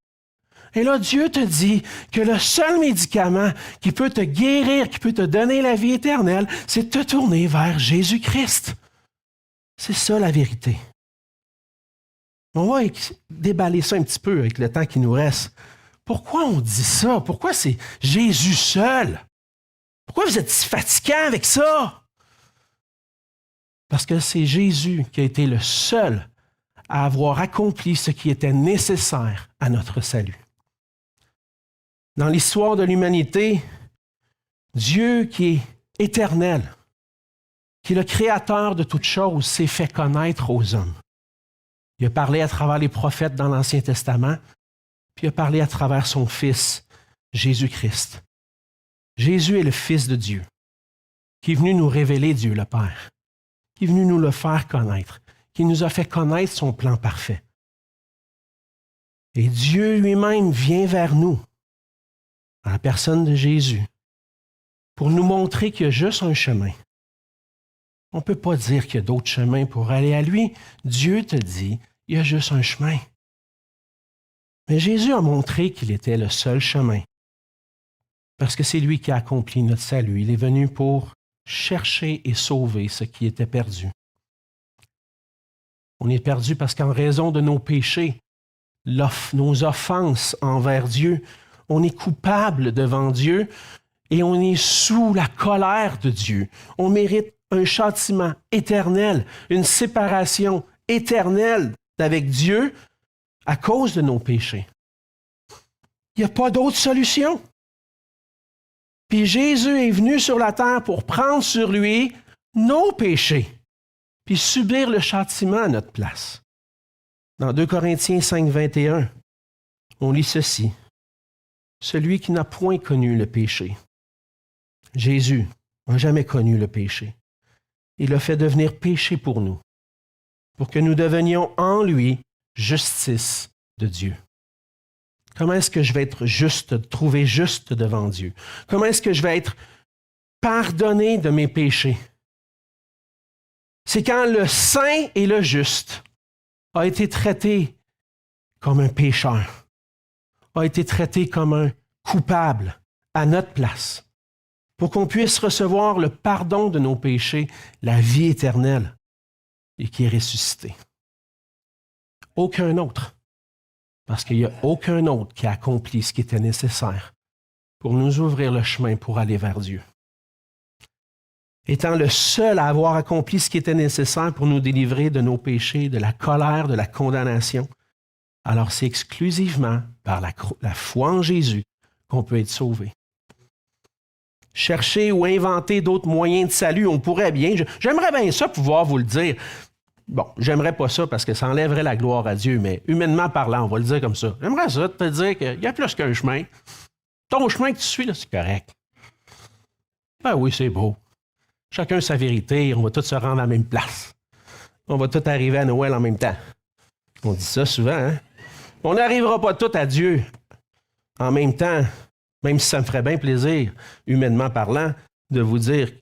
Et là, Dieu te dit que le seul médicament qui peut te guérir, qui peut te donner la vie éternelle, c'est de te tourner vers Jésus-Christ. C'est ça la vérité. On va déballer ça un petit peu avec le temps qui nous reste. Pourquoi on dit ça? Pourquoi c'est Jésus seul? Pourquoi vous êtes si fatiguant avec ça? Parce que c'est Jésus qui a été le seul à avoir accompli ce qui était nécessaire à notre salut. Dans l'histoire de l'humanité, Dieu qui est éternel, qui est le créateur de toutes choses, s'est fait connaître aux hommes. Il a parlé à travers les prophètes dans l'Ancien Testament, puis il a parlé à travers son Fils, Jésus-Christ. Jésus est le Fils de Dieu, qui est venu nous révéler Dieu le Père, qui est venu nous le faire connaître, qui nous a fait connaître son plan parfait. Et Dieu lui-même vient vers nous, dans la personne de Jésus, pour nous montrer qu'il y a juste un chemin. On ne peut pas dire qu'il y a d'autres chemins pour aller à lui. Dieu te dit, il y a juste un chemin. Mais Jésus a montré qu'il était le seul chemin, parce que c'est lui qui a accompli notre salut. Il est venu pour chercher et sauver ce qui était perdu. On est perdu parce qu'en raison de nos péchés, nos offenses envers Dieu, on est coupable devant Dieu et on est sous la colère de Dieu. On mérite un châtiment éternel, une séparation éternelle avec Dieu à cause de nos péchés. Il n'y a pas d'autre solution. Puis Jésus est venu sur la terre pour prendre sur lui nos péchés, puis subir le châtiment à notre place. Dans 2 Corinthiens 5, 21, on lit ceci. Celui qui n'a point connu le péché. Jésus n'a jamais connu le péché. Il l'a fait devenir péché pour nous, pour que nous devenions en lui justice de Dieu. Comment est-ce que je vais être juste, trouvé juste devant Dieu? Comment est-ce que je vais être pardonné de mes péchés? C'est quand le saint et le juste a été traité comme un pécheur, a été traité comme un coupable à notre place, pour qu'on puisse recevoir le pardon de nos péchés, la vie éternelle, et qui est ressuscité. Aucun autre. Parce qu'il n'y a aucun autre qui a accompli ce qui était nécessaire pour nous ouvrir le chemin pour aller vers Dieu. Étant le seul à avoir accompli ce qui était nécessaire pour nous délivrer de nos péchés, de la colère, de la condamnation, alors c'est exclusivement par la foi en Jésus qu'on peut être sauvé. Chercher ou inventer d'autres moyens de salut, on pourrait bien. J'aimerais bien ça pouvoir vous le dire. Bon, j'aimerais pas ça parce que ça enlèverait la gloire à Dieu, mais humainement parlant, on va le dire comme ça. J'aimerais ça te dire qu'il y a plus qu'un chemin. Ton chemin que tu suis, là, c'est correct. Ben oui, c'est beau. Chacun sa vérité, on va tous se rendre à la même place. On va tous arriver à Noël en même temps. On dit ça souvent, hein? On n'arrivera pas tous à Dieu en même temps, même si ça me ferait bien plaisir, humainement parlant, de vous dire qu'il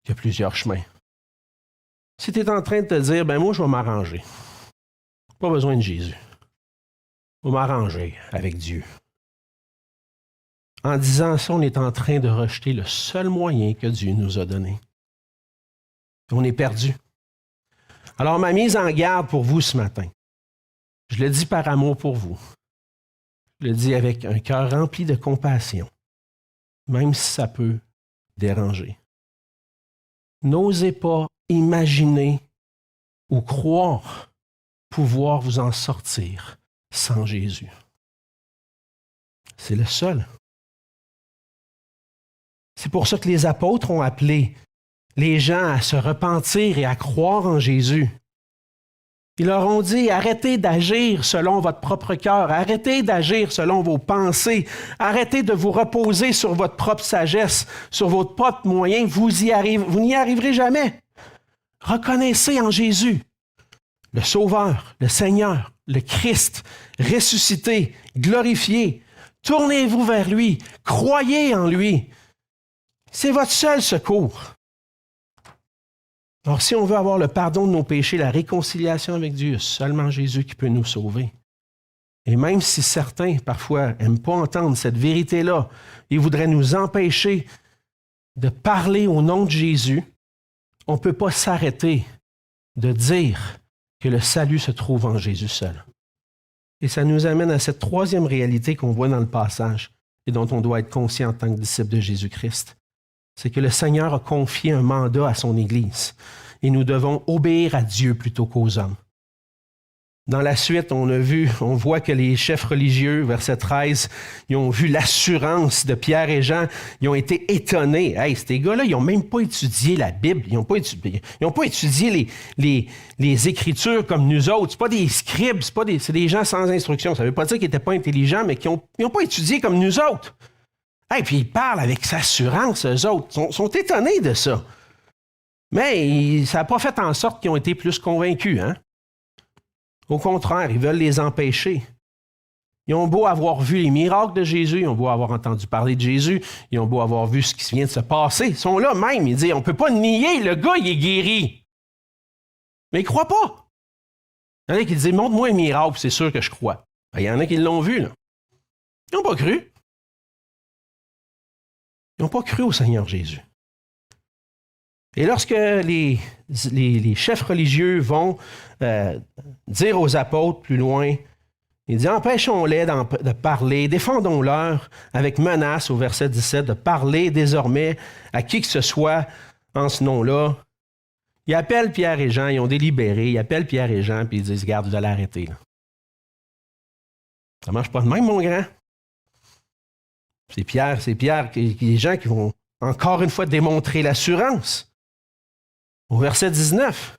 y a plusieurs chemins. Si tu es en train de te dire, ben moi, je vais m'arranger. Pas besoin de Jésus. Je vais m'arranger avec Dieu. En disant ça, on est en train de rejeter le seul moyen que Dieu nous a donné. On est perdu. Alors, ma mise en garde pour vous ce matin, je le dis par amour pour vous. Je le dis avec un cœur rempli de compassion, même si ça peut déranger. N'osez pas imaginer ou croire pouvoir vous en sortir sans Jésus. C'est le seul. C'est pour ça que les apôtres ont appelé les gens à se repentir et à croire en Jésus. Ils leur ont dit, arrêtez d'agir selon votre propre cœur, arrêtez d'agir selon vos pensées, arrêtez de vous reposer sur votre propre sagesse, sur votre propre moyen, vous n'y arriverez jamais. Reconnaissez en Jésus le Sauveur, le Seigneur, le Christ, ressuscité, glorifié. Tournez-vous vers lui, croyez en lui. C'est votre seul secours. Alors, si on veut avoir le pardon de nos péchés, la réconciliation avec Dieu, c'est seulement Jésus qui peut nous sauver. Et même si certains, parfois, n'aiment pas entendre cette vérité-là, ils voudraient nous empêcher de parler au nom de Jésus, on ne peut pas s'arrêter de dire que le salut se trouve en Jésus seul. Et ça nous amène à cette troisième réalité qu'on voit dans le passage et dont on doit être conscient en tant que disciple de Jésus-Christ. C'est que le Seigneur a confié un mandat à son Église et nous devons obéir à Dieu plutôt qu'aux hommes. Dans la suite, on voit que les chefs religieux, verset 13, ils ont vu l'assurance de Pierre et Jean, ils ont été étonnés. Hey, ces gars-là, ils n'ont même pas étudié la Bible, ils n'ont pas étudié les Écritures comme nous autres. Ce pas des scribes, c'est des gens sans instruction. Ça ne veut pas dire qu'ils n'étaient pas intelligents, mais qu'ils n'ont pas étudié comme nous autres. Et puis ils parlent avec assurance, eux autres. Ils sont étonnés de ça. Mais ça n'a pas fait en sorte qu'ils ont été plus convaincus. Hein? Au contraire, ils veulent les empêcher. Ils ont beau avoir vu les miracles de Jésus, ils ont beau avoir entendu parler de Jésus, ils ont beau avoir vu ce qui vient de se passer. Ils sont là même, ils disent, on ne peut pas nier, le gars, il est guéri. Mais ils ne croient pas. Il y en a qui disent, montre-moi un miracle, c'est sûr que je crois. Ben, il y en a qui l'ont vu. Là. Ils n'ont pas cru. Ils n'ont pas cru au Seigneur Jésus. Et lorsque les chefs religieux vont dire aux apôtres plus loin, ils disent, empêchons-les de parler, défendons-leur avec menace au verset 17, de parler désormais à qui que ce soit en ce nom-là. Ils appellent Pierre et Jean, ils ont délibéré, ils appellent Pierre et Jean, puis ils disent, regarde, vous allez arrêter. Là. Ça ne marche pas de même, mon grand. C'est Pierre, les gens qui vont encore une fois démontrer l'assurance. Au verset 19,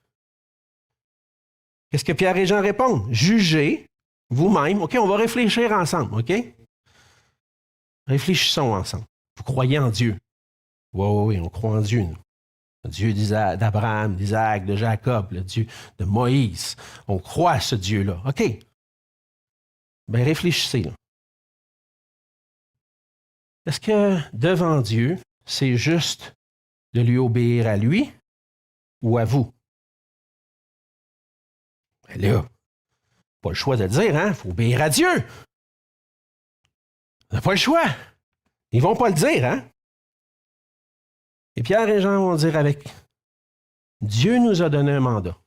qu'est-ce que Pierre et Jean répondent? Jugez vous-même. OK, on va réfléchir ensemble, OK? Réfléchissons ensemble. Vous croyez en Dieu? Oui, on croit en Dieu, nous. Le Dieu d'Abraham, d'Isaac, de Jacob, le Dieu de Moïse. On croit à ce Dieu-là. OK. Bien, réfléchissez, là. Est-ce que devant Dieu, c'est juste de lui obéir à lui ou à vous? Ben là, pas le choix de le dire, hein? Il faut obéir à Dieu. On n'a pas le choix. Ils ne vont pas le dire, hein? Et Pierre et Jean vont dire avec Dieu nous a donné un mandat.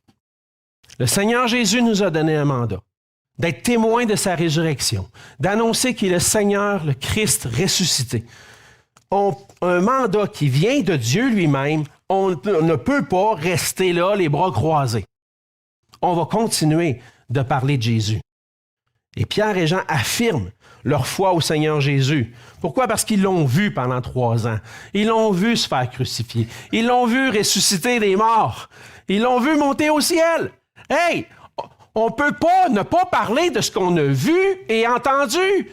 Le Seigneur Jésus nous a donné un mandat d'être témoin de sa résurrection, d'annoncer qu'il est le Seigneur, le Christ ressuscité. Un mandat qui vient de Dieu lui-même, on ne peut pas rester là, les bras croisés. On va continuer de parler de Jésus. Et Pierre et Jean affirment leur foi au Seigneur Jésus. Pourquoi? Parce qu'ils l'ont vu pendant 3 ans. Ils l'ont vu se faire crucifier. Ils l'ont vu ressusciter des morts. Ils l'ont vu monter au ciel. Hey! On ne peut pas ne pas parler de ce qu'on a vu et entendu.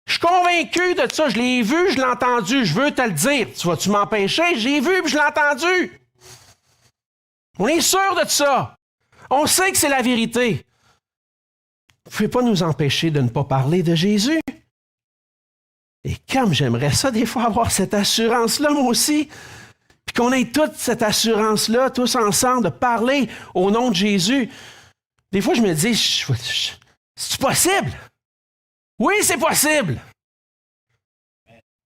Je suis convaincu de ça. Je l'ai vu, je l'ai entendu. Je veux te le dire. Tu vas-tu m'empêcher? J'ai vu et je l'ai entendu. On est sûr de ça. On sait que c'est la vérité. Vous ne pouvez pas nous empêcher de ne pas parler de Jésus. Et comme j'aimerais ça, des fois, avoir cette assurance-là, moi aussi, puis qu'on ait toute cette assurance-là, tous ensemble, de parler au nom de Jésus. Des fois, je me dis, c'est possible? Oui, c'est possible.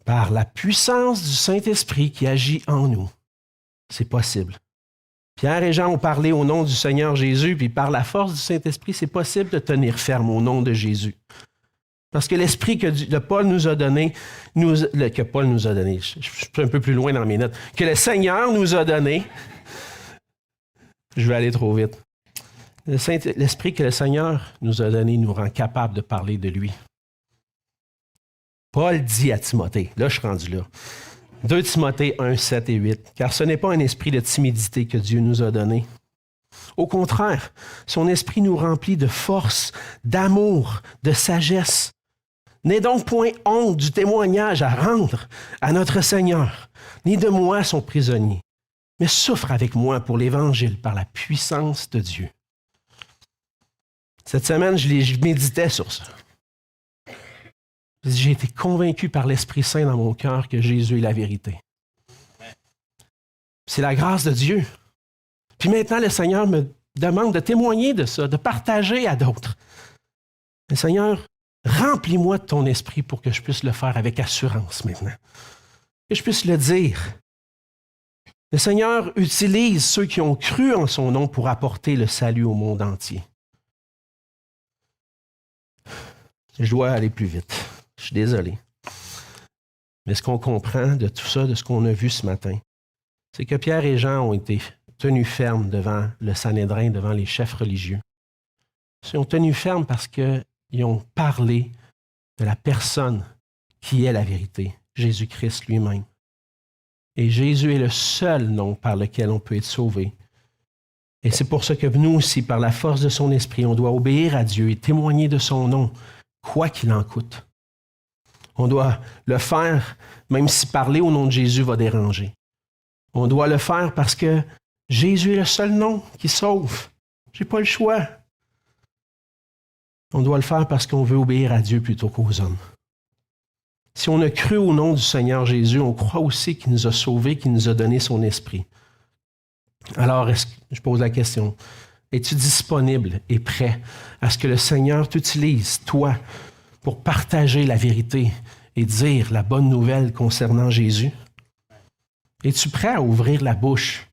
Par la puissance du Saint-Esprit qui agit en nous, c'est possible. Pierre et Jean ont parlé au nom du Seigneur Jésus, puis par la force du Saint-Esprit, c'est possible de tenir ferme au nom de Jésus. Parce que l'Esprit que Paul nous a donné, je suis un peu plus loin dans mes notes, que le Seigneur nous a donné, je vais aller trop vite. L'Esprit que le Seigneur nous a donné nous rend capable de parler de lui. Paul dit à Timothée, là je suis rendu là, 2 Timothée 1, 7 et 8, car ce n'est pas un esprit de timidité que Dieu nous a donné. Au contraire, son esprit nous remplit de force, d'amour, de sagesse. N'aie donc point honte du témoignage à rendre à notre Seigneur, ni de moi son prisonnier, mais souffre avec moi pour l'Évangile par la puissance de Dieu. Cette semaine, je méditais sur ça. J'ai été convaincu par l'Esprit Saint dans mon cœur que Jésus est la vérité. C'est la grâce de Dieu. Puis maintenant, le Seigneur me demande de témoigner de ça, de partager à d'autres. Le Seigneur, remplis-moi de ton esprit pour que je puisse le faire avec assurance maintenant. Que je puisse le dire. Le Seigneur utilise ceux qui ont cru en son nom pour apporter le salut au monde entier. Je dois aller plus vite. Je suis désolé. Mais ce qu'on comprend de tout ça, de ce qu'on a vu ce matin, c'est que Pierre et Jean ont été tenus fermes devant le Sanhédrin, devant les chefs religieux. Ils ont tenu fermes parce qu'ils ont parlé de la personne qui est la vérité, Jésus-Christ lui-même. Et Jésus est le seul nom par lequel on peut être sauvé. Et c'est pour ça que nous aussi, par la force de son esprit, on doit obéir à Dieu et témoigner de son nom, quoi qu'il en coûte. On doit le faire, même si parler au nom de Jésus va déranger. On doit le faire parce que Jésus est le seul nom qui sauve. Je n'ai pas le choix. On doit le faire parce qu'on veut obéir à Dieu plutôt qu'aux hommes. Si on a cru au nom du Seigneur Jésus, on croit aussi qu'il nous a sauvés, qu'il nous a donné son esprit. Alors, je pose la question, es-tu disponible et prêt à ce que le Seigneur t'utilise, toi, pour partager la vérité et dire la bonne nouvelle concernant Jésus? Es-tu prêt à ouvrir la bouche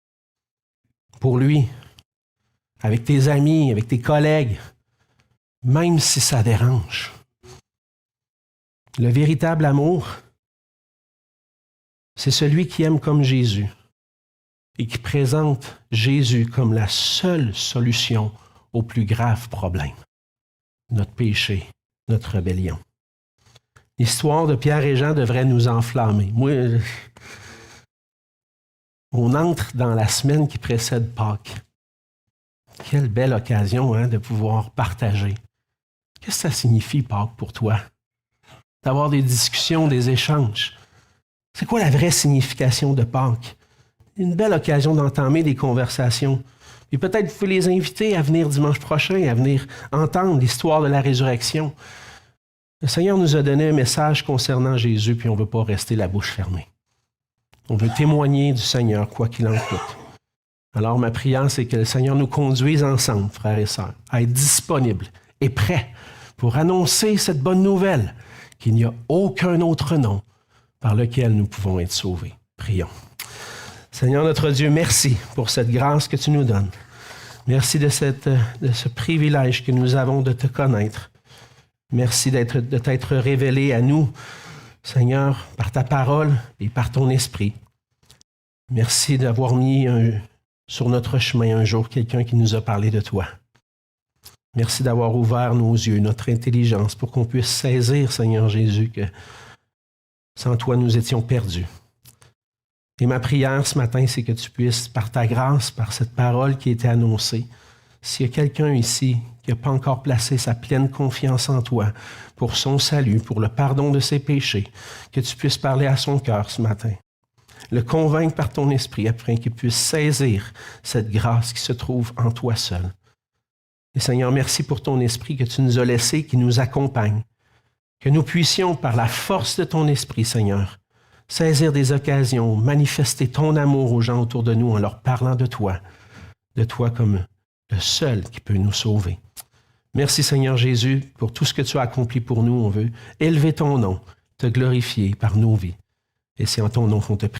pour lui, avec tes amis, avec tes collègues, même si ça dérange? Le véritable amour, c'est celui qui aime comme Jésus et qui présente Jésus comme la seule solution aux plus graves problèmes, notre péché, notre rébellion. L'histoire de Pierre et Jean devrait nous enflammer. Moi, on entre dans la semaine qui précède Pâques. Quelle belle occasion de pouvoir partager. Qu'est-ce que ça signifie, Pâques, pour toi? D'avoir des discussions, des échanges. C'est quoi la vraie signification de Pâques? Une belle occasion d'entamer des conversations. Et peut-être vous pouvez les inviter à venir dimanche prochain, à venir entendre l'histoire de la résurrection. Le Seigneur nous a donné un message concernant Jésus, puis on ne veut pas rester la bouche fermée. On veut témoigner du Seigneur, quoi qu'il en coûte. Alors, ma prière, c'est que le Seigneur nous conduise ensemble, frères et sœurs, à être disponibles et prêts pour annoncer cette bonne nouvelle qu'il n'y a aucun autre nom par lequel nous pouvons être sauvés. Prions. Seigneur notre Dieu, merci pour cette grâce que tu nous donnes. Merci de ce privilège que nous avons de te connaître. Merci de t'être révélé à nous, Seigneur, par ta parole et par ton esprit. Merci d'avoir mis sur notre chemin un jour quelqu'un qui nous a parlé de toi. Merci d'avoir ouvert nos yeux, notre intelligence, pour qu'on puisse saisir, Seigneur Jésus, que sans toi, nous étions perdus. Et ma prière ce matin, c'est que tu puisses, par ta grâce, par cette parole qui a été annoncée, s'il y a quelqu'un ici qui n'a pas encore placé sa pleine confiance en toi pour son salut, pour le pardon de ses péchés, que tu puisses parler à son cœur ce matin. Le convaincre par ton esprit afin qu'il puisse saisir cette grâce qui se trouve en toi seul. Et Seigneur, merci pour ton esprit que tu nous as laissé, qui nous accompagne. Que nous puissions, par la force de ton esprit, Seigneur, saisir des occasions, manifester ton amour aux gens autour de nous en leur parlant de toi comme le seul qui peut nous sauver. Merci Seigneur Jésus pour tout ce que tu as accompli pour nous. On veut élever ton nom, te glorifier par nos vies. Et c'est en ton nom qu'on te prie.